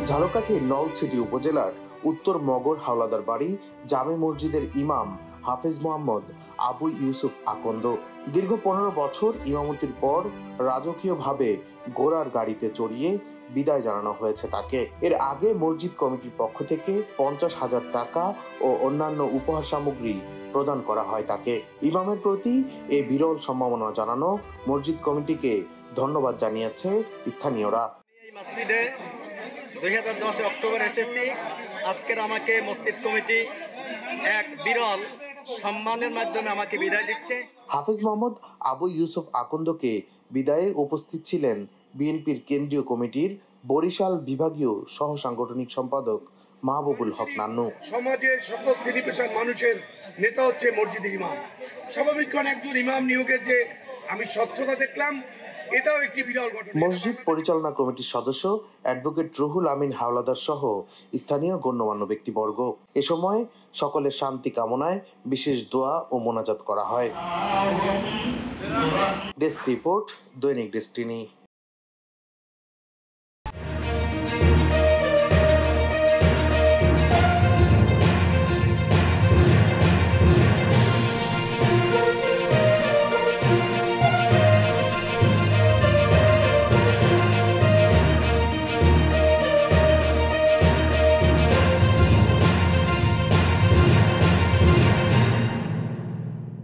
ঝালকাঠির নলছিটি উপজেলার উত্তর মগর হাওলাদার বাড়ি জামে মসজিদের ইমাম হাফেজ মোহাম্মদ আবু ইউসুফ আকন্দ। দীর্ঘ 15 বছর ইমামতির পর রাজকীয়ভাবে ঘোড়ার গাড়িতে চড়িয়ে বিদায় জানানো হয়েছে তাকে। এর আগে মসজিদ কমিটির পক্ষ থেকে 50,000 টাকা ও অন্যান্য উপহার সামগ্রী প্রদান করা হয় তাকে। ইমামের প্রতি এই বিরল সম্মাননা জানানো মসজিদ কমিটিকে ধন্যবাদ জানিয়েছে স্থানীয়রা। 2010 অক্টোবর এসেছি। আজকের আমাকে মসজিদ কমিটি এক বিরল সম্মানের মাধ্যমে আমাকে বিদায় দিচ্ছে। হাফেজ মোহাম্মদ আবু ইউসুফ আকন্দকে বিদায়ে উপস্থিত ছিলেন বিএনপির কেন্দ্রীয় কমিটির বরিশাল বিভাগীয় সহ সাংগঠনিক সম্পাদক মাহবুবুল হক নান্নু। সমাজের সকল শ্রেণী পেশার মানুষের নেতা হচ্ছে মসজিদের ইমাম। স্বাভাবিক একজন ইমাম নিয়োগের যে আমি স্বচ্ছতা দেখলাম, এটাও একটি বিরল ঘটনা। মসজিদ পরিচালনা কমিটির সদস্য অ্যাডভোকেট রুহুল আমিন হাওলাদার সহ স্থানীয় গণ্যমান্য ব্যক্তিবর্গ এ সময় সকলের শান্তি কামনায় বিশেষ দোয়া ও মোনাজাত করা হয়। ডেস্ক রিপোর্ট, দৈনিক ডেস্টিনি।